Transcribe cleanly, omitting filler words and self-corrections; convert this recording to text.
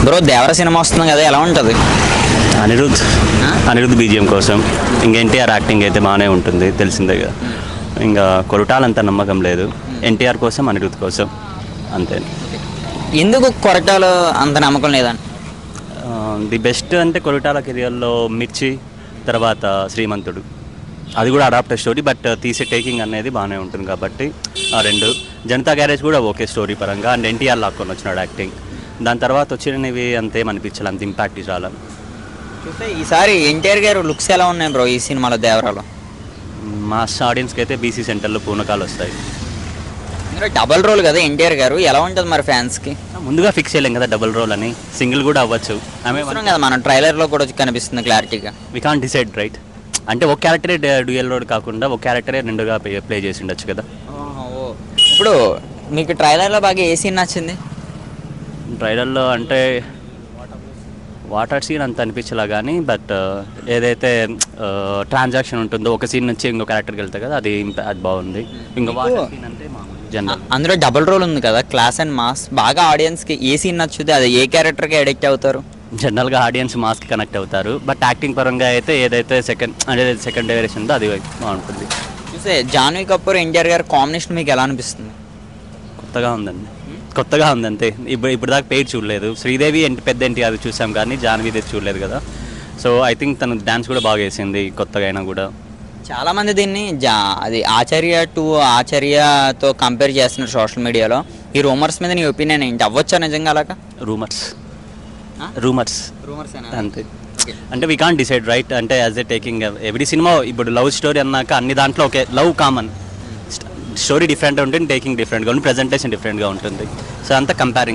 Bro దేవర cinema వస్తుంది కదా, ఎలా ఉంటుంది? అనిరుద్ధ్ అనిరుద్ధ్ బీజిఎం కోసం. ఇంకా ఎన్టీఆర్ యాక్టింగ్ అయితే బాగానే ఉంటుంది, తెలిసిందే కదా. ఇంకా కొరటాలంత నమ్మకం లేదు. ఎన్టీఆర్ కోసం, అనిరుద్ధ్ కోసం అంతే. ఎందుకు కొరటాలు అంత నమ్మకం లేదని? ది బెస్ట్ అంటే కొరటాల కెరియర్లో మిర్చి, తర్వాత శ్రీమంతుడు. అది కూడా అడాప్టర్ స్టోరీ, బట్ తీసే టేకింగ్ అనేది బాగానే ఉంటుంది కాబట్టి ఆ రెండు. జనతా గ్యారేజ్ కూడా ఓకే స్టోరీ పరంగా, అండ్ ఎన్టీఆర్ లాక్కొని వచ్చినాడు యాక్టింగ్. దాని తర్వాత వచ్చినవి అంతేం అనిపించాలి, అంత ఇంపాక్ట్ చాలా. చూస్తే ఈసారి ఎన్టీఆర్ గారు లుక్స్ ఎలా ఉన్నాయి బ్రో ఈ సినిమాలో దేవరాలో? మాస్ ఆడియన్స్కి అయితే బీసీ సెంటర్లో పూనకాలు వస్తాయి. ఇందులో డబల్ రోల్ కదా ఎన్టీఆర్ గారు, ఎలా ఉంటుంది మరి ఫ్యాన్స్కి? ముందుగా ఫిక్స్ చేయలేం కదా డబుల్ రోల్ అని, సింగిల్ కూడా అవ్వచ్చు. చూస్తున్నాం కదా మనం ట్రైలర్లో కూడా కనిపిస్తుంది క్లారిటీగా. We can't decide right. అంటే ఒక క్యారెక్టరే డ్యూయల్ రోడ్ కాకుండా ఒక క్యారెక్టరే రెండుగా ప్లే చేసి ఉండొచ్చు కదా. ఇప్పుడు మీకు ట్రైలర్లో బాగా ఏ సీన్ నచ్చింది? ట్రైలర్లో అంటే వాటర్ సీన్ అంత అనిపించలా కానీ, బట్ ఏదైతే ట్రాన్సాక్షన్ ఉంటుందో ఒక సీన్ నుంచి ఇంకో క్యారెక్టర్కి వెళ్తాయి కదా, అది అది బాగుంది. ఇంకా వాటర్ సీన్ అంటే జనరల్. అందులో డబుల్ రోల్ ఉంది కదా, క్లాస్ అండ్ మాస్. బాగా ఆడియన్స్కి ఏ సీన్ నచ్చుతుంది, అది ఏ క్యారెక్టర్కి అడిక్ట్ అవుతారు? జనరల్గా ఆడియన్స్ మాస్కి కనెక్ట్ అవుతారు, బట్ యాక్టింగ్ పరంగా అయితే ఏదైతే సెకండ్ డైరెక్షన్ ఉందో అది బాగుంటుంది. చూసే జాన్వీ కపూర్ ఎన్టీఆర్ గారి కాంబినేషన్ మీకు ఎలా అనిపిస్తుంది? కొత్తగా ఉంది అంతే. ఇప్పుడు దాకా పేరు చూడలేదు. శ్రీదేవి పెద్ద ఎన్టీఆర్ చూసాం కానీ జాన్వీది చూడలేదు కదా. సో ఐ థింక్ తను డాన్స్ కూడా బాగా వేసింది కొత్తగా అయినా కూడా. చాలామంది దీన్ని అది ఆచార్యతో కంపేర్ చేస్తున్నారు సోషల్ మీడియాలో. ఈ రూమర్స్ మీద నీ ఒపీనియన్ ఏంటి? అవ్వచ్చా నిజంగా అలాగా? రూమర్స్ అంతే. అంటే వీ కాంట్ డిసైడ్ రైట్. అంటే as a taking every cinema, ఇప్పుడు లవ్ స్టోరీ అన్నాక అన్ని దాంట్లో ఓకే, లవ్ కామన్, స్టోరీ డిఫరెంట్గా ఉంటుంది, టేకింగ్ డిఫరెంట్గా ఉంటుంది, ప్రజెంటేషన్ డిఫరెంట్గా ఉంటుంది. సో అంతా కంపేరింగ్.